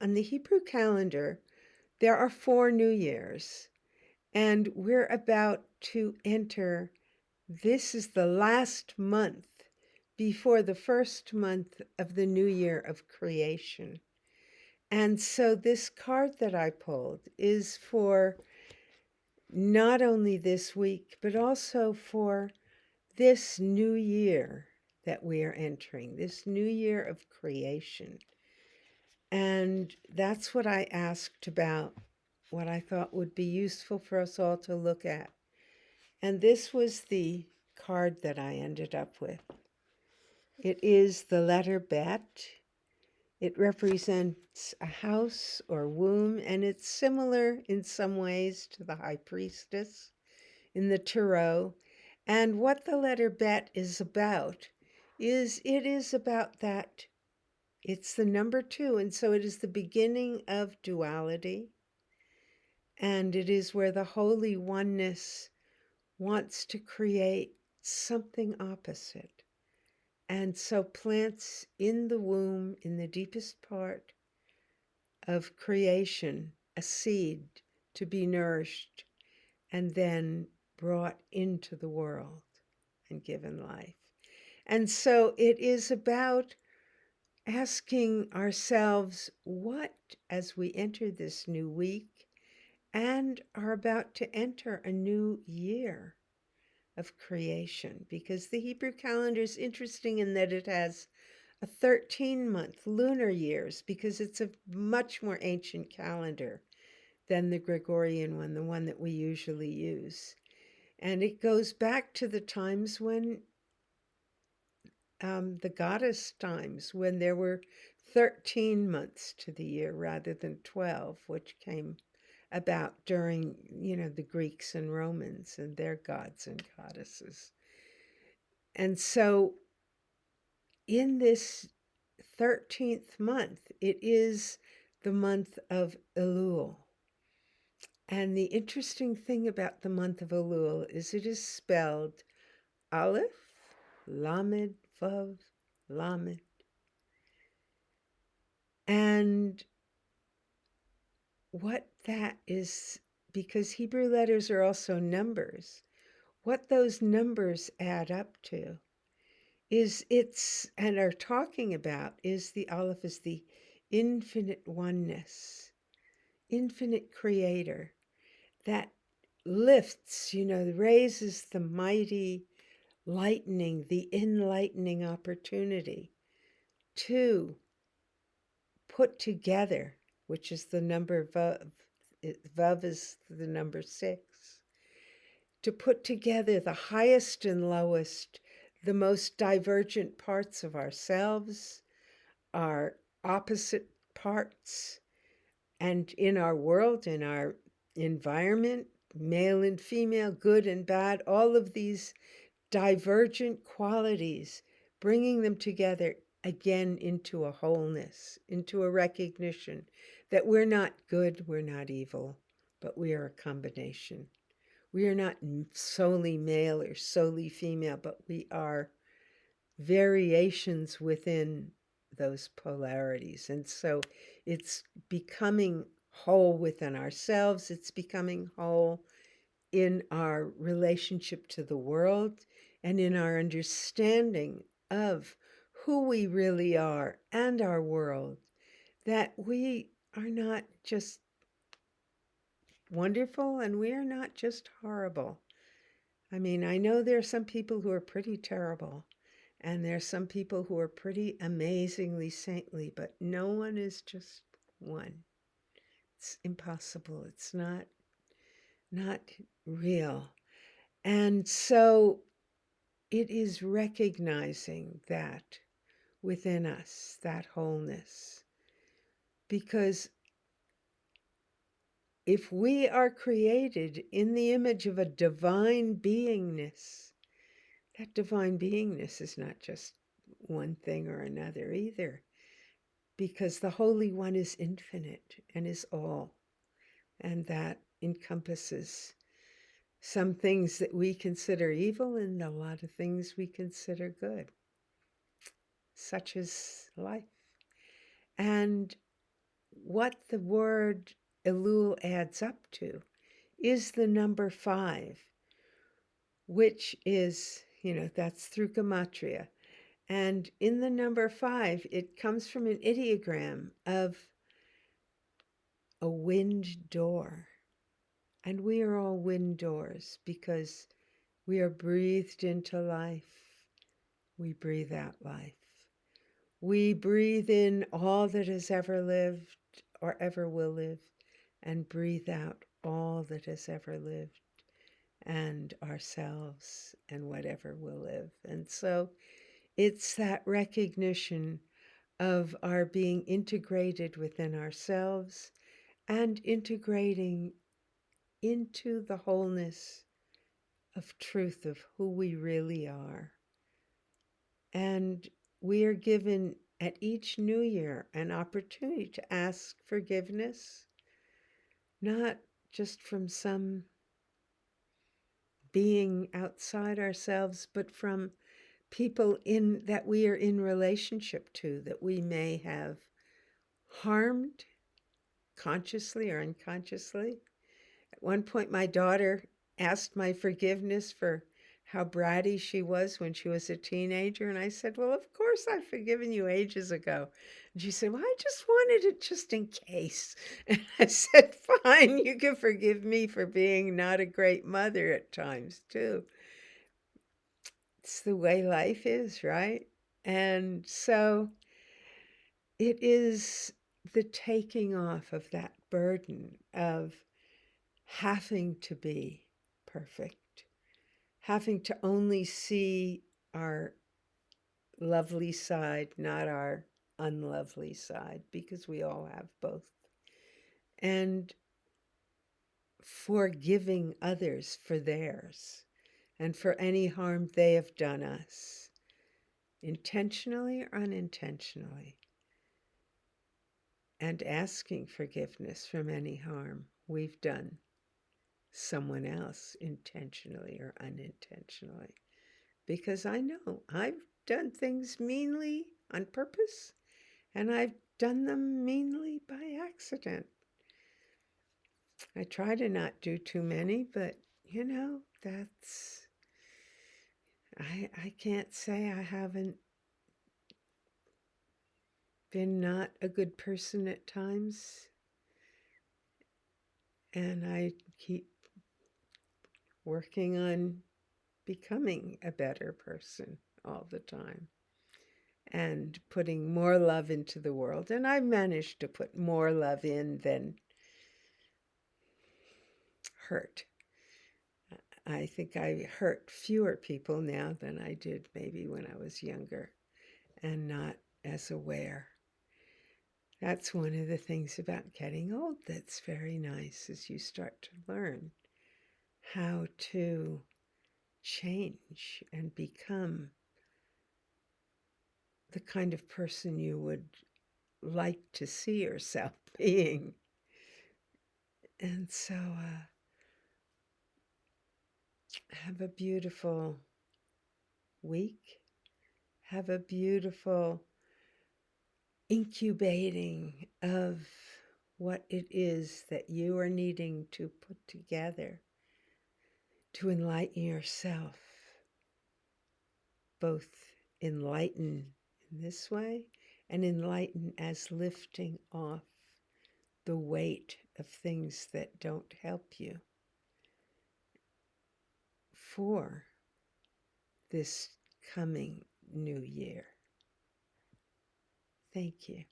on the Hebrew calendar, there are 4 New Years, and we're about to enter, this is the last month before the first month of the new year of creation. And so this card that I pulled is for not only this week, but also for this new year that we are entering, this new year of creation. And that's what I asked about, what I thought would be useful for us all to look at. And this was the card that I ended up with. It is the letter Bet. It represents a house or womb, and it's similar in some ways to the High Priestess in the Tarot. And what the letter Bet is about is it is about that. It's the number 2, and so it is the beginning of duality, and it is where the Holy Oneness wants to create something opposite. And so plants in the womb, in the deepest part of creation, a seed to be nourished and then brought into the world and given life. And so it is about asking ourselves what, as we enter this new week and are about to enter a new year of creation, because the Hebrew calendar is interesting in that it has a 13-month lunar years, because it's a much more ancient calendar than the Gregorian one, the one that we usually use. And it goes back to the times when the goddess times, when there were 13 months to the year rather than 12, which came about during, the Greeks and Romans and their gods and goddesses. And so in this 13th month, it is the month of Elul. And the interesting thing about the month of Elul is it is spelled Aleph, Lamed, Vav, Lamed. And what that is, because Hebrew letters are also numbers, what those numbers add up to is and are talking about is the Aleph is the infinite oneness, infinite creator that lifts, raises the mighty lightning, the enlightening opportunity to put together, which is the number Vav. Vav is the number 6. To put together the highest and lowest, the most divergent parts of ourselves, our opposite parts, and in our world, in our environment, male and female, good and bad, all of these divergent qualities, bringing them together again into a wholeness, into a recognition that we're not good, we're not evil, but we are a combination. We are not solely male or solely female, but we are variations within those polarities. And so it's becoming whole within ourselves. It's becoming whole in our relationship to the world and in our understanding of who we really are and our world, that we are not just wonderful and we are not just horrible. I mean, I know there are some people who are pretty terrible, and there are some people who are pretty amazingly saintly, but no one is just one. It's impossible. It's not real. And so it is recognizing that within us, that wholeness. Because if we are created in the image of a divine beingness, that divine beingness is not just one thing or another either, because the Holy One is infinite and is all, and that encompasses some things that we consider evil and a lot of things we consider good, such as life. And what the word Elul adds up to is the number 5, which is, that's through Gematria. And in the number 5, it comes from an ideogram of a wind door. And we are all wind doors because we are breathed into life. We breathe out life. We breathe in all that has ever lived or ever will live, and breathe out all that has ever lived and ourselves and whatever will live. And so it's that recognition of our being integrated within ourselves and integrating into the wholeness of truth of who we really are. And we are given at each new year an opportunity to ask forgiveness, not just from some being outside ourselves, but from people in that we are in relationship to, that we may have harmed consciously or unconsciously. At one point, my daughter asked my forgiveness for how bratty she was when she was a teenager. And I said, well, of course I've forgiven you ages ago. And she said, well, I just wanted it just in case. And I said, fine, you can forgive me for being not a great mother at times, too. It's the way life is, right? And so it is the taking off of that burden of having to be perfect, having to only see our lovely side, not our unlovely side, because we all have both. And forgiving others for theirs and for any harm they have done us, intentionally or unintentionally, and asking forgiveness from any harm we've done someone else intentionally or unintentionally. Because I know I've done things meanly on purpose, and I've done them meanly by accident. I try to not do too many, but that's, I can't say I haven't been not a good person at times. And I keep working on becoming a better person all the time and putting more love into the world. And I've managed to put more love in than hurt. I think I hurt fewer people now than I did maybe when I was younger and not as aware. That's one of the things about getting old that's very nice, is you start to learn how to change and become the kind of person you would like to see yourself being. And so have a beautiful week. Have a beautiful incubating of what it is that you are needing to put together to enlighten yourself. Both enlighten in this way and enlighten as lifting off the weight of things that don't help you for this coming new year. Thank you.